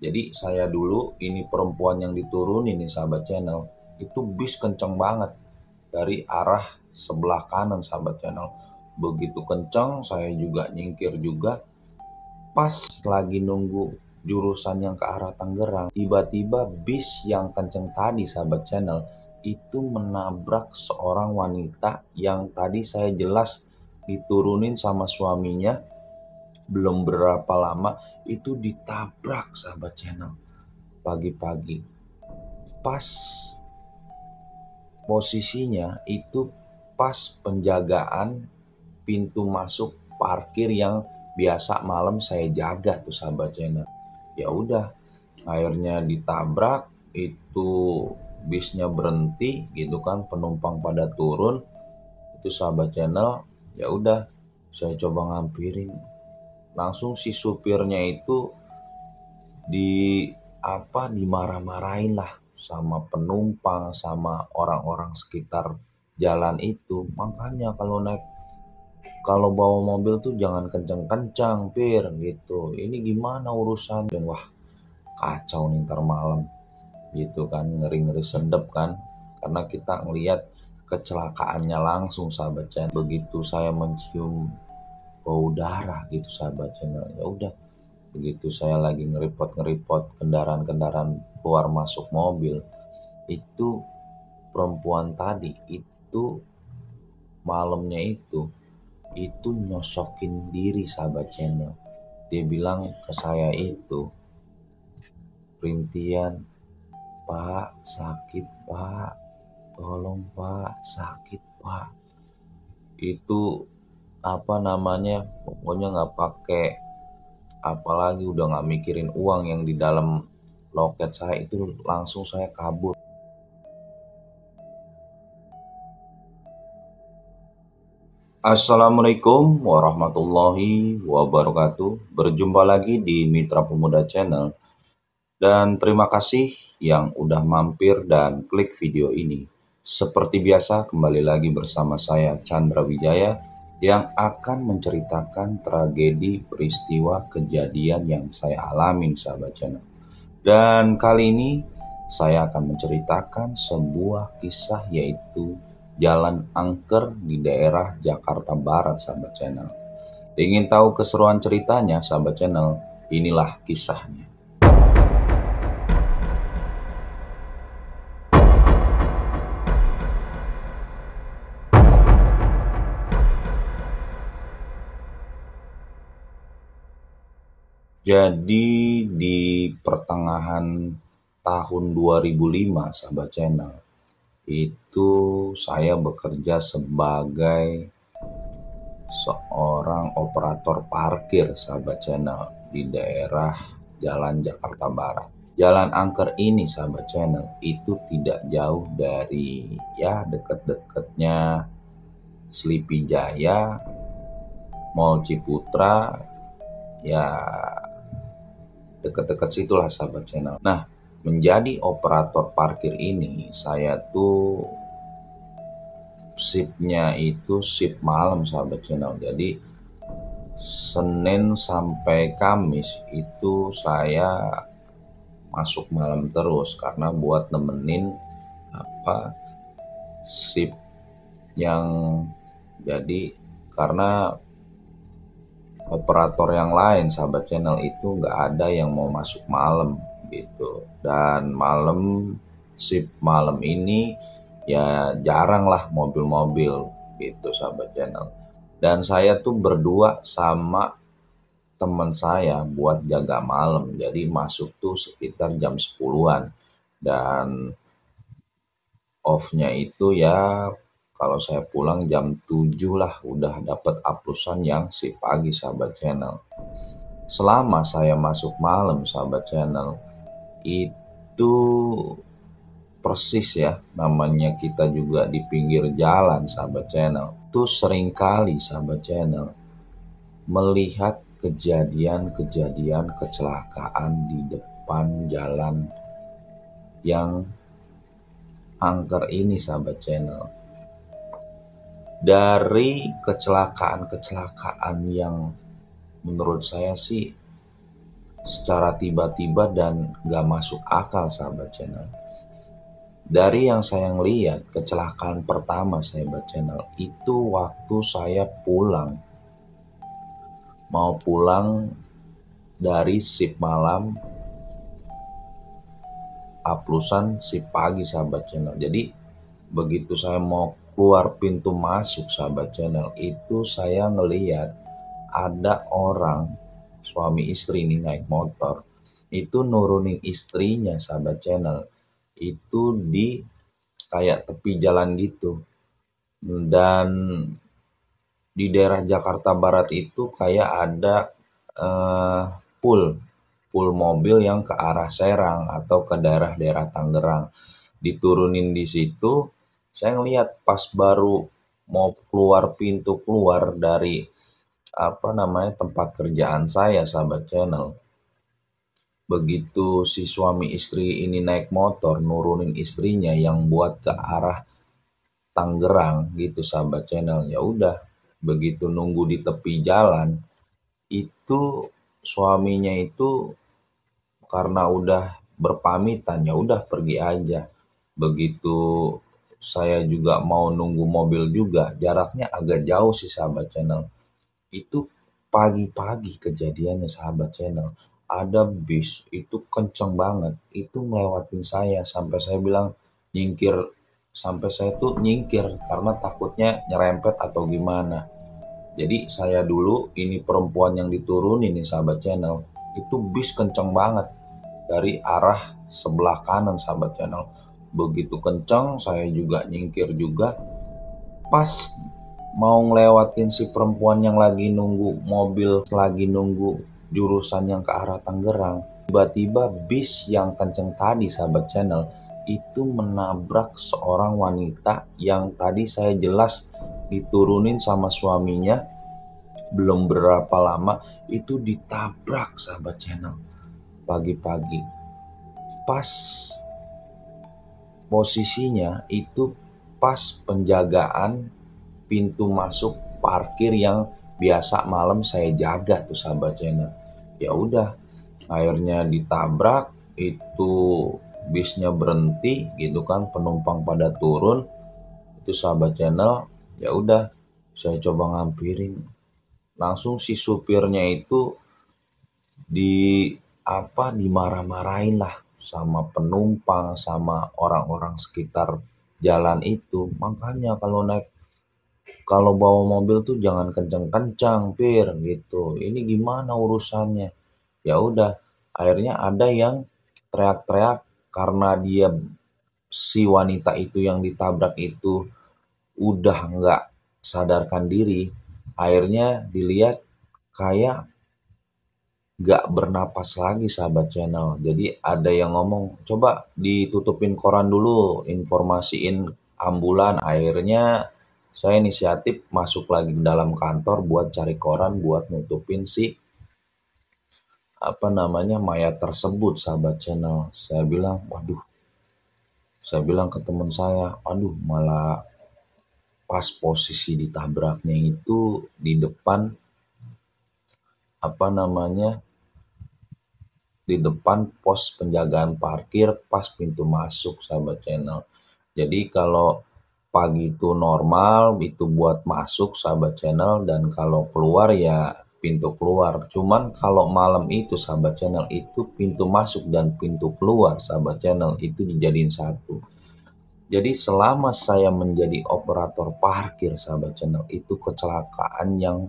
Jadi saya dulu ini perempuan yang diturunin nih sahabat channel, itu bis kenceng banget dari arah sebelah kanan sahabat channel. Begitu kenceng saya juga nyingkir juga, pas lagi nunggu jurusan yang ke arah Tangerang, tiba-tiba bis yang kenceng tadi sahabat channel itu menabrak seorang wanita yang tadi saya jelas diturunin sama suaminya. Belum berapa lama itu ditabrak sahabat channel pagi-pagi. Pas posisinya itu pas penjagaan pintu masuk parkir yang biasa malam saya jaga tuh sahabat channel. Ya udah, akhirnya ditabrak, itu bisnya berhenti gitu kan, penumpang pada turun. Itu sahabat channel, ya udah saya coba ngampirin. Langsung si supirnya itu dimarah-marahin lah sama penumpang, sama orang-orang sekitar jalan itu. Makanya kalau bawa mobil tuh jangan kencang-kencang, Pir, gitu. Ini gimana urusan? Dan wah, kacau nih ntar malam. Gitu kan, ngeri-ngeri sedep kan. Karena kita ngelihat kecelakaannya langsung sahabat channel. Begitu saya mencium bau darah gitu sahabat channel. Ya udah, begitu saya lagi ngeripot kendaraan-kendaraan keluar masuk mobil, itu perempuan tadi itu malamnya itu nyosokin diri sahabat channel. Dia bilang ke saya itu, rintian, "Pak, sakit Pak, tolong Pak, sakit Pak." Itu pokoknya nggak pakai apalagi, udah nggak mikirin uang yang di dalam loket saya, itu langsung saya kabur. Assalamualaikum warahmatullahi wabarakatuh. Berjumpa lagi di Mitra Pemuda Channel. Dan terima kasih yang udah mampir dan klik video ini. Seperti biasa, kembali lagi bersama saya Chandra Wijaya yang akan menceritakan tragedi peristiwa kejadian yang saya alami sahabat channel. Dan kali ini saya akan menceritakan sebuah kisah, yaitu Jalan Angker di daerah Jakarta Barat sahabat channel. Ingin tahu keseruan ceritanya sahabat channel? Inilah kisahnya. Jadi di pertengahan tahun 2005 sahabat channel, itu saya bekerja sebagai seorang operator parkir sahabat channel di daerah Jalan Jakarta Barat. Jalan Angker ini sahabat channel itu tidak jauh dari deket-deketnya Sleepy Jaya, Mall Ciputra, ya deket-deket situlah sahabat channel. Nah, menjadi operator parkir ini saya tuh shiftnya itu shift malam sahabat channel. Jadi Senin sampai Kamis itu saya masuk malam terus karena buat nemenin shift yang karena operator yang lain sahabat channel itu nggak ada yang mau masuk malam gitu. Dan shift malam ini ya jarang lah mobil-mobil gitu sahabat channel. Dan saya tuh berdua sama teman saya buat jaga malam. Jadi masuk tuh sekitar jam 10-an. Dan off-nya itu ya kalau saya pulang jam 7 lah, udah dapat aplusan yang shift pagi sahabat channel. Selama saya masuk malam sahabat channel, itu persis ya, namanya kita juga di pinggir jalan sahabat channel. Itu seringkali sahabat channel melihat kejadian-kejadian kecelakaan di depan jalan yang angker ini sahabat channel. Dari kecelakaan-kecelakaan yang menurut saya sih secara tiba-tiba dan gak masuk akal sahabat channel. Dari yang saya ngeliat, kecelakaan pertama sahabat channel itu waktu saya mau pulang dari shift malam aplusan shift pagi sahabat channel. Jadi begitu saya mau keluar pintu masuk sahabat channel, itu saya ngeliat ada orang suami istri ini naik motor, itu nurunin istrinya sahabat channel, itu di kayak tepi jalan gitu. Dan di daerah Jakarta Barat itu kayak ada pool mobil yang ke arah Serang atau ke daerah-daerah Tangerang. Diturunin di situ, saya ngeliat pas baru mau keluar pintu keluar dari tempat kerjaan saya sahabat channel. Begitu si suami istri ini naik motor nurunin istrinya yang buat ke arah Tangerang gitu sahabat channel. Ya udah, begitu nunggu di tepi jalan, itu suaminya itu karena udah berpamitan ya udah pergi aja. Begitu saya juga mau nunggu mobil juga, jaraknya agak jauh sih sahabat channel. Itu pagi-pagi kejadiannya sahabat channel. Ada bis itu kenceng banget, itu ngelewatin saya sampai saya bilang nyingkir, sampai saya tuh nyingkir karena takutnya nyerempet atau gimana. Jadi saya dulu, ini perempuan yang diturunin nih sahabat channel, itu bis kenceng banget dari arah sebelah kanan sahabat channel. Begitu kenceng saya juga nyingkir juga. Pas mau ngelewatin si perempuan yang lagi nunggu mobil, lagi nunggu jurusan yang ke arah Tangerang, tiba-tiba bis yang kenceng tadi sahabat channel itu menabrak seorang wanita yang tadi saya jelas diturunin sama suaminya. Belum berapa lama itu ditabrak sahabat channel pagi-pagi. Pas posisinya itu pas penjagaan pintu masuk parkir yang biasa malam saya jaga tuh sahabat channel. Ya udah, akhirnya ditabrak, itu bisnya berhenti gitu kan, penumpang pada turun. Itu sahabat channel, ya udah saya coba ngampirin. Langsung si supirnya itu dimarah-marahin lah sama penumpang, sama orang-orang sekitar jalan itu. Makanya kalau bawa mobil tuh jangan kencang-kencang, Pir, gitu. Ini gimana urusannya? Ya udah, akhirnya ada yang teriak-teriak karena si wanita itu yang ditabrak itu udah nggak sadarkan diri. Akhirnya dilihat kayak nggak bernapas lagi sahabat channel. Jadi ada yang ngomong, coba ditutupin koran dulu, informasiin ambulan. Akhirnya saya inisiatif masuk lagi ke dalam kantor buat cari koran buat nutupin si mayat tersebut sahabat channel. Saya bilang ke teman saya, aduh, malah pas posisi ditabraknya itu di depan di depan pos penjagaan parkir pas pintu masuk sahabat channel. Jadi kalau pagi itu normal itu buat masuk sahabat channel, dan kalau keluar ya pintu keluar. Cuman kalau malam itu sahabat channel, itu pintu masuk dan pintu keluar sahabat channel itu dijadiin satu. Jadi selama saya menjadi operator parkir sahabat channel, itu kecelakaan yang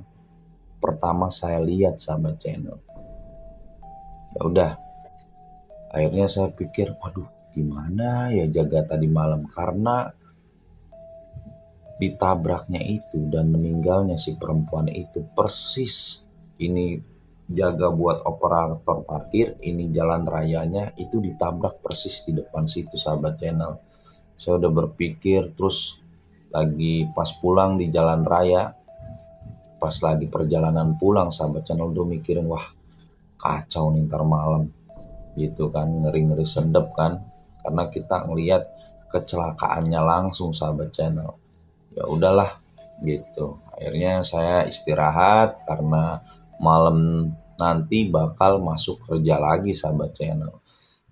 pertama saya lihat sahabat channel. Ya udah, akhirnya saya pikir, waduh, gimana ya jaga tadi malam, karena ditabraknya itu dan meninggalnya si perempuan itu persis ini jaga buat operator parkir, ini jalan rayanya itu ditabrak persis di depan situ sahabat channel. Saya udah berpikir, terus lagi pas pulang di jalan raya, pas lagi perjalanan pulang sahabat channel, udah mikirin, wah kacau nih ntar malam gitu kan, ngeri-ngeri sedep kan, karena kita ngelihat kecelakaannya langsung sahabat channel. Ya udahlah gitu, akhirnya saya istirahat karena malam nanti bakal masuk kerja lagi sahabat channel.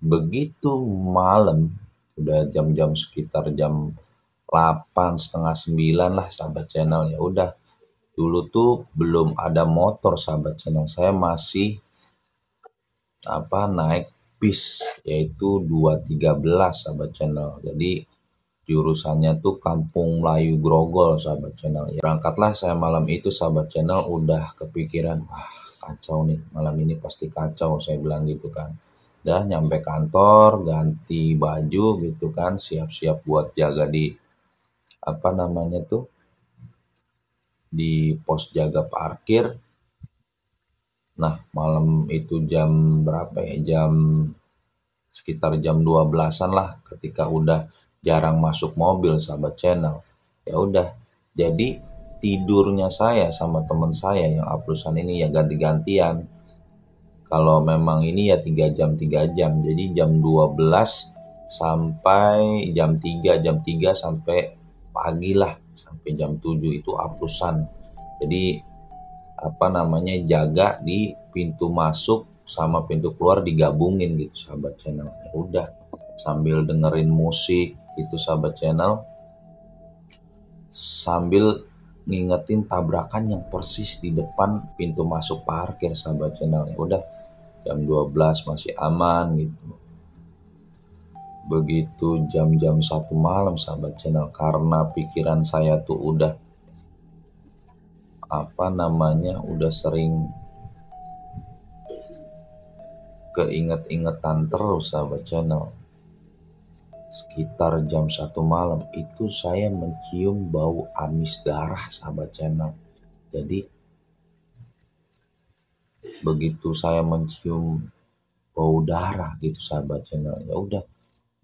Begitu malam, udah jam-jam sekitar jam 8 setengah 9 lah sahabat channel, ya udah. Dulu tuh belum ada motor sahabat channel, saya masih naik bis, yaitu 213 sahabat channel. Jadi jurusannya tuh Kampung Melayu Grogol sahabat channel. Ya, berangkatlah saya malam itu sahabat channel, udah kepikiran, wah kacau nih, malam ini pasti kacau, saya bilang gitu kan. Udah nyampe kantor, ganti baju gitu kan, siap-siap buat jaga di di pos jaga parkir. Nah, malam itu jam berapa ya? Sekitar jam 12-an lah, ketika udah jarang masuk mobil sahabat channel. Ya udah, jadi tidurnya saya sama teman saya yang aplusan ini ya ganti-gantian. Kalau memang ini ya 3 jam. Jadi jam 12 sampai jam 3 sampai pagi lah, sampai jam 7 itu aplusan. Jadi jaga di pintu masuk sama pintu keluar digabungin gitu sahabat channel. Ya udah, sambil dengerin musik itu sahabat channel, sambil ngingetin tabrakan yang persis di depan pintu masuk parkir sahabat channel. Ya udah, jam 12 masih aman gitu. Begitu jam-jam 1 malam sahabat channel, karena pikiran saya tuh udah udah sering keinget-ingetan terus sahabat channel. Sekitar jam 1 malam itu saya mencium bau amis darah sahabat channel. Jadi begitu saya mencium bau darah gitu sahabat channel, ya udah,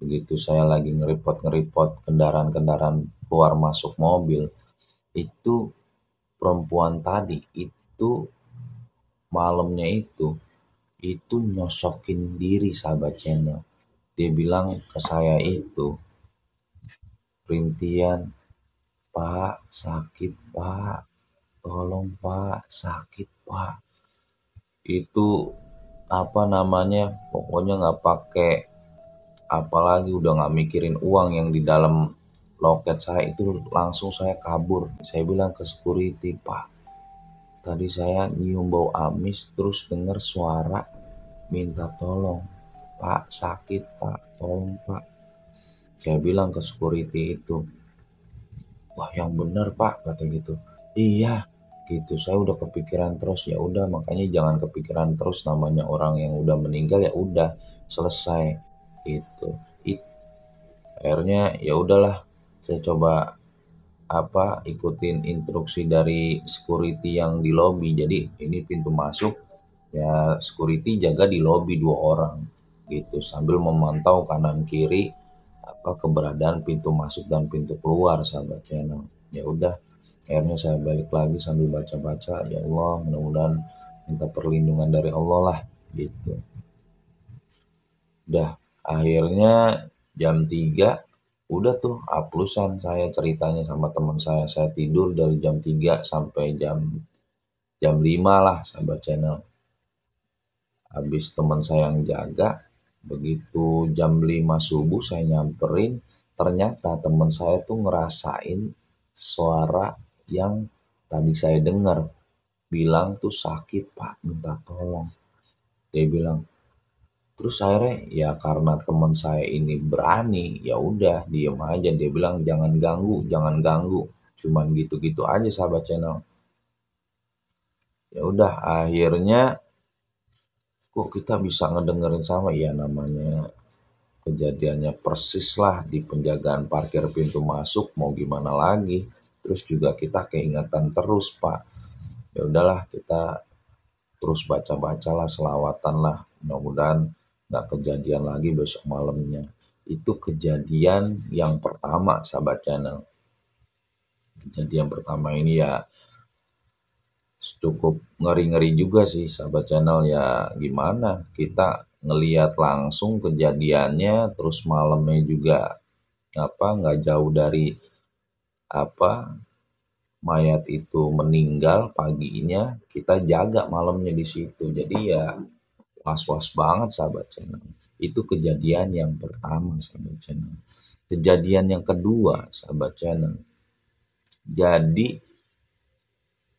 begitu saya lagi ngeripot kendaraan-kendaraan keluar masuk mobil, itu perempuan tadi itu malamnya itu nyosokin diri sahabat channel. Dia bilang ke saya itu, rintian, "Pak, sakit Pak, tolong Pak, sakit Pak." Itu pokoknya nggak pakai apalagi, udah nggak mikirin uang yang di dalam loket saya itu, langsung saya kabur. Saya bilang ke security, "Pak, tadi saya nyium bau amis terus dengar suara minta tolong. Pak, sakit Pak, tolong Pak." Saya bilang ke security itu, "Wah, yang bener Pak," kata gitu. "Iya," gitu. Saya udah kepikiran terus. Ya udah, makanya jangan kepikiran terus, namanya orang yang udah meninggal ya udah selesai gitu. Akhirnya ya udahlah, saya coba ikutin instruksi dari security yang di lobi. Jadi ini pintu masuk, ya security jaga di lobi 2 orang gitu, sambil memantau kanan kiri keberadaan pintu masuk dan pintu keluar sahabat channel. Ya udah, akhirnya saya balik lagi sambil baca-baca, ya Allah, mudah-mudahan minta perlindungan dari Allah lah gitu. Udah, akhirnya jam 3 udah tuh aplusan saya ceritanya sama teman saya. Saya tidur dari jam 3 sampai jam 5 lah sahabat channel. Habis teman saya yang jaga, begitu jam 5 subuh saya nyamperin, ternyata teman saya tuh ngerasain suara yang tadi saya dengar, bilang tuh sakit Pak, minta tolong. Dia bilang, terus akhirnya ya karena teman saya ini berani, ya udah diem aja. Dia bilang jangan ganggu, jangan ganggu. Cuman gitu-gitu aja sahabat channel. Ya udah, akhirnya kok kita bisa ngedengerin sama, ya namanya kejadiannya persis lah di penjagaan parkir pintu masuk, mau gimana lagi. Terus juga kita keingetan terus Pak. Ya udahlah, kita terus baca-baca lah, selawatan lah, mudah-mudahan nggak kejadian lagi besok malamnya. Itu kejadian yang pertama sahabat channel. Kejadian pertama ini ya cukup ngeri-ngeri juga sih sahabat channel. Ya gimana, kita ngelihat langsung kejadiannya, terus malamnya juga nggak jauh dari apa mayat itu meninggal paginya, kita jaga malamnya di situ. Jadi ya was-was banget sahabat channel. Itu kejadian yang pertama sahabat channel. Kejadian yang kedua sahabat channel. Jadi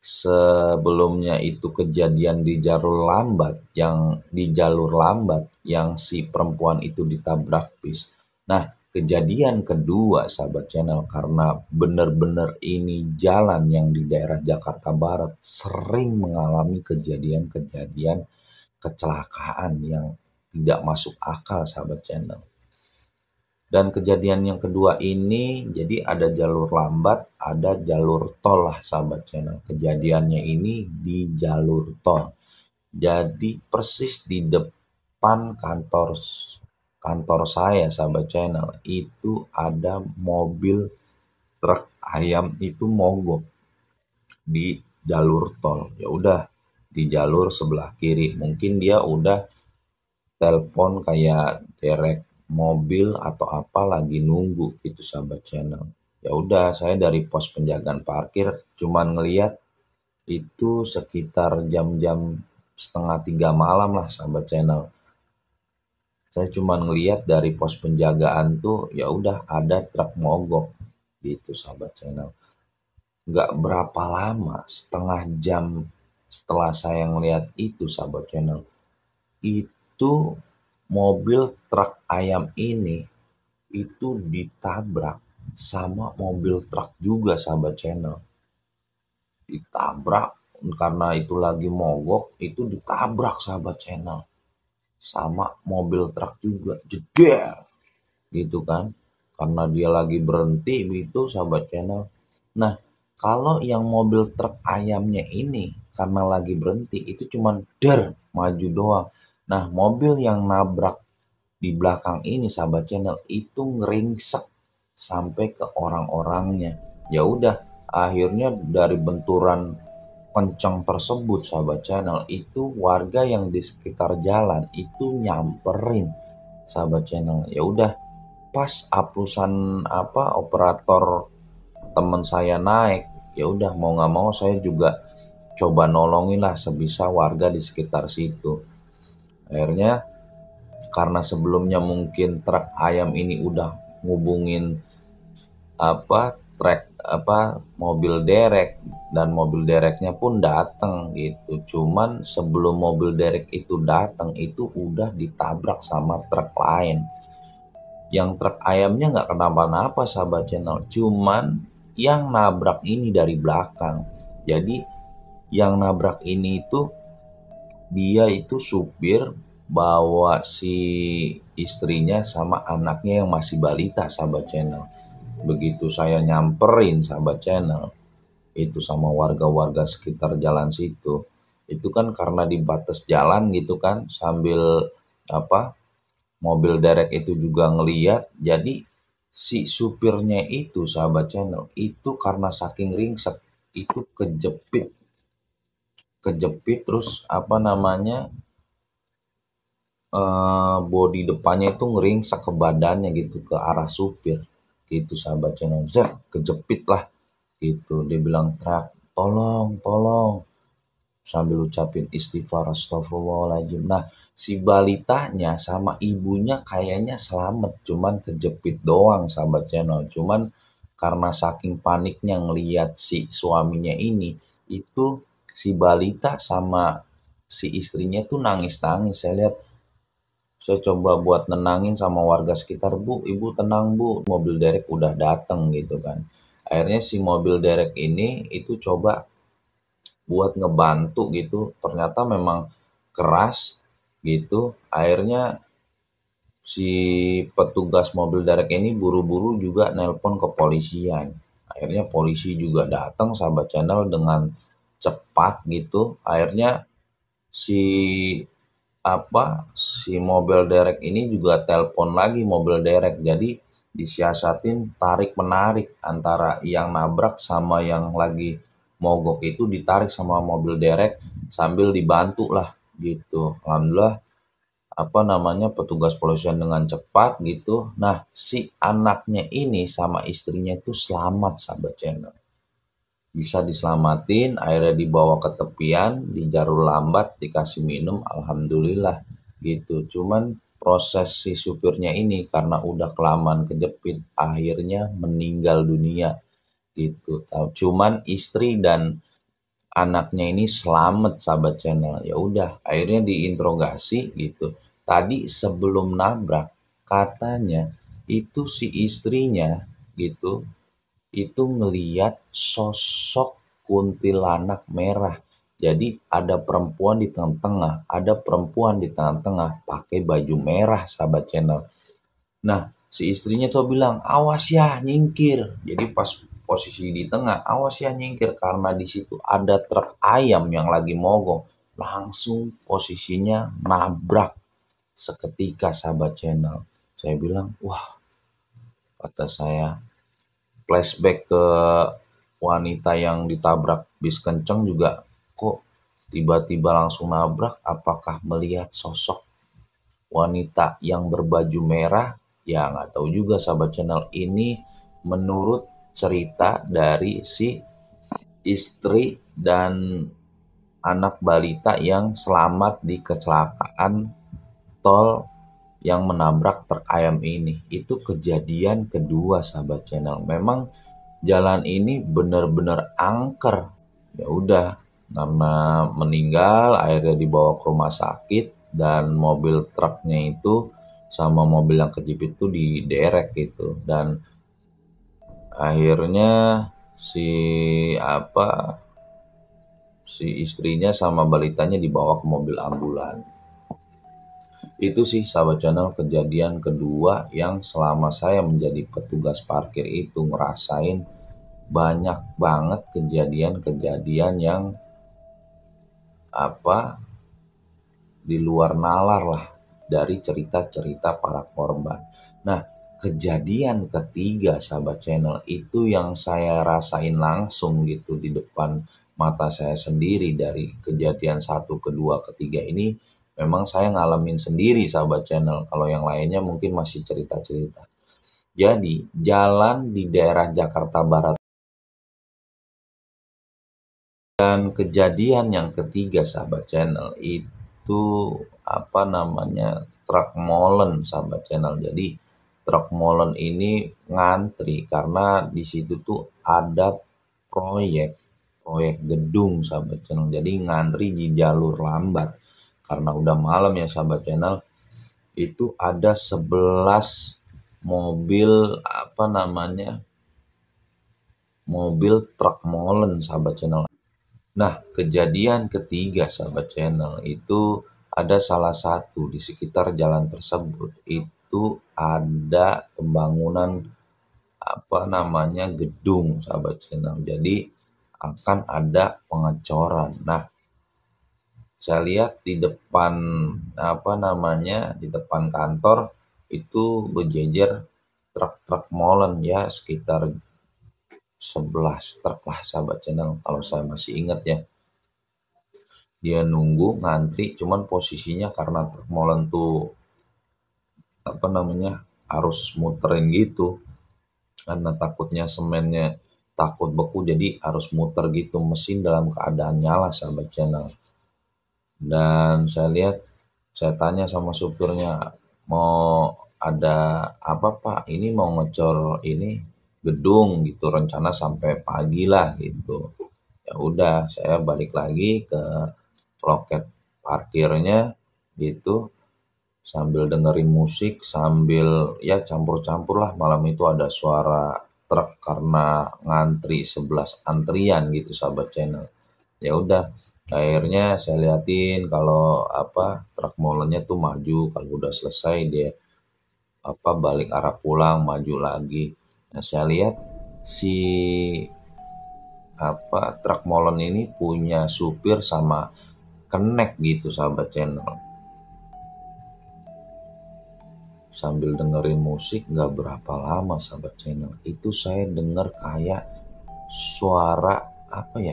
sebelumnya itu kejadian di jalur lambat yang si perempuan itu ditabrak bis. Nah, kejadian kedua sahabat channel, karena benar-benar ini jalan yang di daerah Jakarta Barat sering mengalami kejadian-kejadian kecelakaan yang tidak masuk akal sahabat channel. Dan kejadian yang kedua ini, jadi ada jalur lambat, ada jalur tol lah sahabat channel. Kejadiannya ini di jalur tol. Jadi persis di depan kantor saya sahabat channel, itu ada mobil truk ayam itu mogok di jalur tol. Ya udah di jalur sebelah kiri. Mungkin dia udah telepon kayak derek mobil atau apa lagi nunggu gitu sahabat channel. Ya udah saya dari pos penjagaan parkir cuman ngeliat itu sekitar jam-jam setengah 3 malam lah sahabat channel. Saya cuma ngeliat dari pos penjagaan tuh ya udah ada truk mogok gitu sahabat channel. Nggak berapa lama, setengah jam setelah saya ngeliat itu sahabat channel, itu mobil truk ayam ini itu ditabrak sama mobil truk juga sahabat channel. Ditabrak karena itu lagi mogok, itu ditabrak sahabat channel sama mobil truk juga, jeder gitu kan, karena dia lagi berhenti gitu sahabat channel. Nah, kalau yang mobil truk ayamnya ini karena lagi berhenti itu cuman maju doang. Nah, mobil yang nabrak di belakang ini sahabat channel itu ngeringsek sampai ke orang-orangnya. Ya udah, akhirnya dari benturan kencang tersebut sahabat channel, itu warga yang di sekitar jalan itu nyamperin sahabat channel. Ya udah, pas apusan operator teman saya naik, ya udah mau nggak mau saya juga coba nolongin lah sebisa warga di sekitar situ. Akhirnya karena sebelumnya mungkin truk ayam ini udah ngubungin mobil derek, dan mobil dereknya pun datang gitu. Cuman sebelum mobil derek itu datang itu udah ditabrak sama truk lain. Yang truk ayamnya nggak kenapa-napa sahabat channel, cuman yang nabrak ini dari belakang. Jadi yang nabrak ini itu dia itu supir bawa si istrinya sama anaknya yang masih balita sahabat channel. Begitu saya nyamperin sahabat channel itu sama warga-warga sekitar jalan situ, itu kan karena di batas jalan gitu kan, sambil mobil derek itu juga ngeliat, jadi si supirnya itu sahabat channel itu karena saking ringsek itu kejepit terus bodi depannya itu ngeringsek ke badannya gitu, ke arah supir gitu sahabat channel. Kejepit lah gitu. Dia bilang, "Truk, tolong, tolong." Sambil ucapin istighfar, astagfirullahaladzim. Nah, si balitanya sama ibunya kayaknya selamat, cuman kejepit doang sahabat channel. Cuman karena saking paniknya ngeliat si suaminya ini, itu si balita sama si istrinya tuh nangis-nangis. Saya coba buat nenangin sama warga sekitar, "Bu, ibu tenang bu, mobil derek udah dateng," gitu kan. Akhirnya si mobil derek ini itu coba buat ngebantu gitu, ternyata memang keras gitu. Akhirnya si petugas mobil derek ini buru-buru juga nelpon ke polisian. Akhirnya polisi juga datang sahabat channel dengan cepat gitu. Akhirnya si si mobil derek ini juga telepon lagi mobil derek. Jadi disiasatin tarik menarik antara yang nabrak sama yang lagi mogok, itu ditarik sama mobil derek sambil dibantu lah gitu. Alhamdulillah petugas polisian dengan cepat gitu. Nah, si anaknya ini sama istrinya itu selamat sahabat channel. bisa diselamatin, akhirnya dibawa ke tepian, di jalur lambat, dikasih minum, alhamdulillah gitu. Cuman proses si supirnya ini karena udah kelamaan kejepit, akhirnya meninggal dunia gitu. Cuman istri dan anaknya ini selamat sahabat channel. Ya udah, akhirnya diinterogasi gitu. Tadi sebelum nabrak, katanya itu si istrinya gitu itu ngeliat sosok kuntilanak merah. Jadi ada perempuan di tengah-tengah, ada perempuan di tengah-tengah pakai baju merah sahabat channel. Nah, si istrinya tuh bilang, "Awas ya, nyingkir." Jadi pas posisi di tengah, "Awas ya, nyingkir." Karena di situ ada truk ayam yang lagi mogok. Langsung posisinya nabrak seketika sahabat channel. Saya bilang, "Wah," kata saya, flashback ke wanita yang ditabrak bis kenceng juga, kok tiba-tiba langsung nabrak, apakah melihat sosok wanita yang berbaju merah? Ya nggak tahu juga sahabat channel, ini menurut cerita dari si istri dan anak balita yang selamat di kecelakaan tol yang menabrak truk ayam ini. Itu kejadian kedua sahabat channel. Memang jalan ini benar-benar angker. Ya udah, karena meninggal akhirnya dibawa ke rumah sakit dan mobil truknya itu sama mobil yang kejepit itu diderek gitu. Dan akhirnya si apa si istrinya sama balitanya dibawa ke mobil ambulan. Itu sih sahabat channel kejadian kedua yang selama saya menjadi petugas parkir itu ngerasain banyak banget kejadian-kejadian yang di luar nalar lah dari cerita-cerita para korban. Nah, kejadian ketiga sahabat channel itu yang saya rasain langsung gitu di depan mata saya sendiri. Dari kejadian satu, kedua, ketiga ini memang saya ngalamin sendiri sahabat channel. Kalau yang lainnya mungkin masih cerita-cerita. Jadi, jalan di daerah Jakarta Barat. Dan kejadian yang ketiga sahabat channel itu truk molen sahabat channel. Jadi truk molen ini ngantri karena di situ tuh ada proyek proyek gedung sahabat channel. Jadi ngantri di jalur lambat karena udah malam ya sahabat channel. Itu ada 11 mobil mobil truk molen sahabat channel. Nah, kejadian ketiga sahabat channel itu ada salah satu di sekitar jalan tersebut itu ada pembangunan gedung sahabat channel. Jadi akan ada pengecoran. Nah, saya lihat di depan di depan kantor itu berjejer truk-truk molen ya sekitar 11 truk lah sahabat channel kalau saya masih ingat ya. Dia nunggu ngantri cuman posisinya karena truk molen tuh harus muterin gitu karena takutnya semennya takut beku jadi harus muter gitu, mesin dalam keadaan nyala sahabat channel. Dan saya tanya sama supirnya, mau ada apa Pak, ini mau ngecor ini gedung gitu, rencana sampai pagi lah gitu. Ya udah, saya balik lagi ke loket parkirnya gitu sambil dengerin musik sambil ya campur-campur lah. Malam itu ada suara truk karena ngantri 11 antrian gitu sahabat channel. Ya udah, akhirnya saya liatin kalau truk molennya tuh maju, kalau udah selesai dia balik arah pulang maju lagi. Nah, saya lihat si truk molen ini punya supir sama kenek gitu sahabat channel. Sambil dengerin musik gak berapa lama sahabat channel itu saya denger kayak suara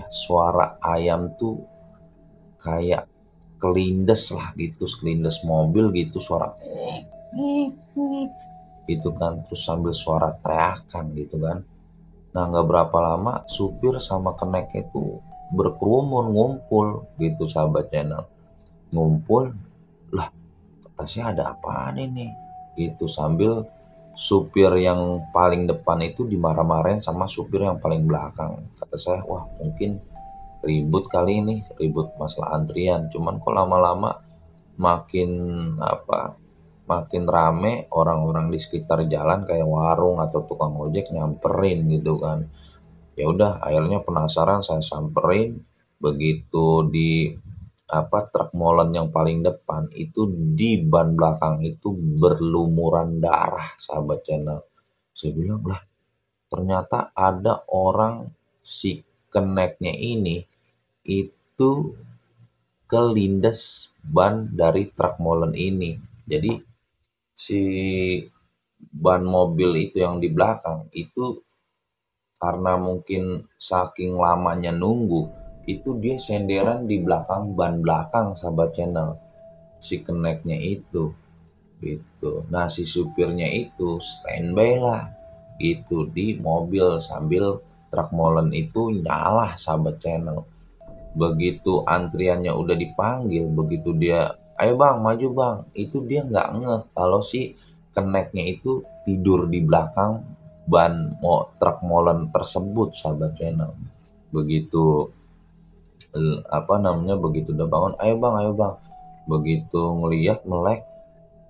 suara ayam tuh kayak kelindes lah gitu, kelindes mobil gitu, suara gitu kan, terus sambil suara teriakan gitu kan. Nah, nggak berapa lama supir sama kenek itu berkerumun, ngumpul gitu sahabat channel. Ngumpul, lah kata saya ada apaan ini? Gitu sambil supir yang paling depan itu dimarah-marahin sama supir yang paling belakang. Kata saya, wah mungkin ribut kali ini, ribut masalah antrian. Cuman kok lama-lama makin makin rame orang-orang di sekitar jalan kayak warung atau tukang ojek nyamperin gitu kan. Ya udah akhirnya penasaran saya samperin, begitu di truk molen yang paling depan itu di ban belakang itu berlumuran darah sahabat channel. Saya bilang, lah ternyata ada orang si keneknya ini itu kelindes ban dari truk molen ini. Jadi si ban mobil itu yang di belakang itu karena mungkin saking lamanya nunggu, itu dia senderan di belakang ban belakang sahabat channel, si keneknya itu, gitu. Nah si supirnya itu standby lah, gitu di mobil sambil truk molen itu nyala sahabat channel. Begitu antriannya udah dipanggil, begitu dia, ayo bang maju bang, itu dia nggak ngeh kalau si keneknya itu tidur di belakang ban truk molen tersebut sahabat channel. Begitu begitu udah bangun, ayo bang, begitu ngeliat melek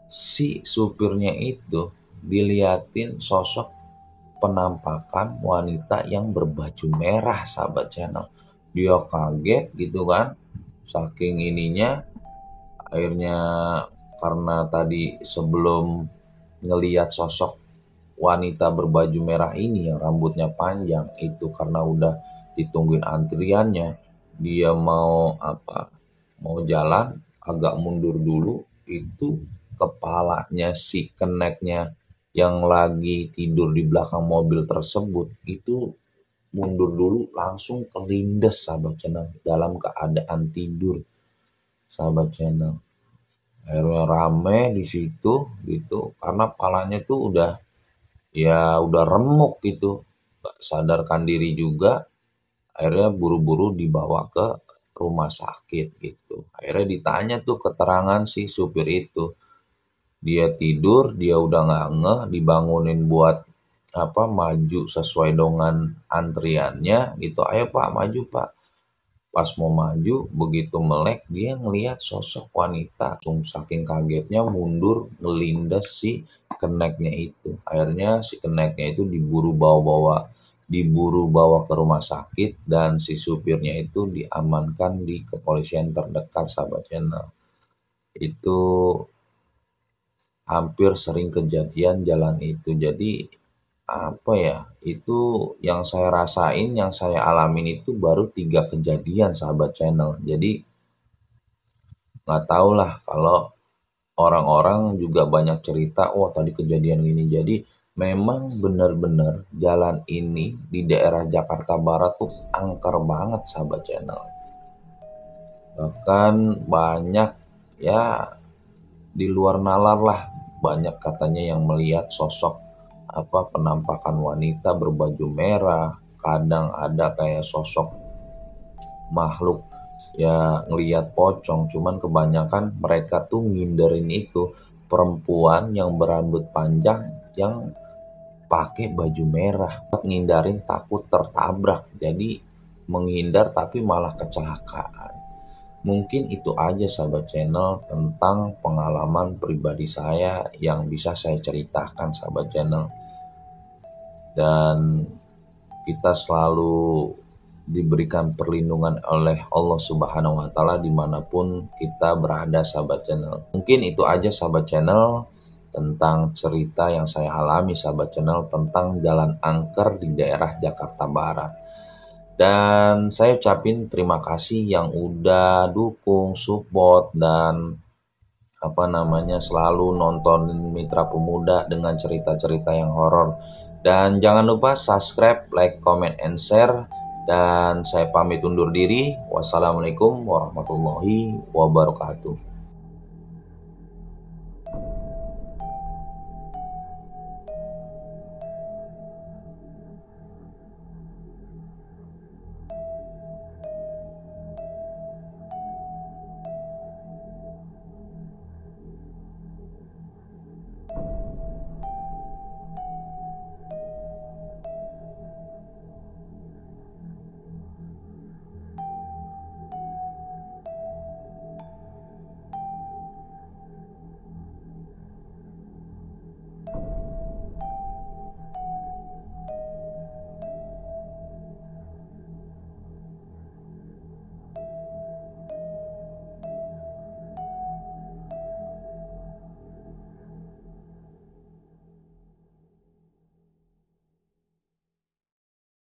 si supirnya itu diliatin sosok penampakan wanita yang berbaju merah sahabat channel. Dia kaget gitu kan, saking ininya. Akhirnya karena tadi sebelum ngeliat sosok wanita berbaju merah ini yang rambutnya panjang itu, karena udah ditungguin antriannya, dia mau jalan agak mundur dulu, itu kepalanya si keneknya yang lagi tidur di belakang mobil tersebut itu mundur dulu langsung kelindes sahabat channel dalam keadaan tidur sahabat channel. Akhirnya rame di situ gitu karena palanya tuh udah remuk gitu, gak sadarkan diri juga. Akhirnya buru-buru dibawa ke rumah sakit gitu. Akhirnya ditanya tuh keterangan si supir itu, dia tidur, dia udah nggak ngeh, dibangunin buat maju sesuai dengan antriannya gitu. Ayo pak maju pak. Pas mau maju, begitu melek dia ngelihat sosok wanita, saking kagetnya mundur ngelindas si keneknya itu. Akhirnya si keneknya itu diburu bawa ke rumah sakit dan si supirnya itu diamankan di kepolisian terdekat sahabat channel. Itu hampir sering kejadian jalan itu. Jadi itu yang saya rasain, yang saya alamin itu baru 3 kejadian sahabat channel. Jadi nggak tahu lah kalau orang-orang juga banyak cerita, oh tadi kejadian ini. Jadi memang benar-benar jalan ini di daerah Jakarta Barat tuh angker banget sahabat channel. Bahkan banyak ya di luar nalar lah, banyak katanya yang melihat sosok penampakan wanita berbaju merah. Kadang ada kayak sosok makhluk ya ngelihat pocong, cuman kebanyakan mereka tuh ngindarin itu perempuan yang berambut panjang yang pakai baju merah, ngindarin takut tertabrak, jadi menghindar tapi malah kecelakaan. Mungkin itu aja sahabat channel tentang pengalaman pribadi saya yang bisa saya ceritakan sahabat channel. Dan kita selalu diberikan perlindungan oleh Allah Subhanahu wa Ta'ala dimanapun kita berada sahabat channel. Mungkin itu aja sahabat channel tentang cerita yang saya alami sahabat channel tentang jalan angker di daerah Jakarta Barat. Dan saya ucapin terima kasih yang udah dukung, support, dan selalu nontonin Mitra Pemuda dengan cerita-cerita yang horor. Dan jangan lupa subscribe, like, comment, and share. Dan saya pamit undur diri. Wassalamualaikum warahmatullahi wabarakatuh.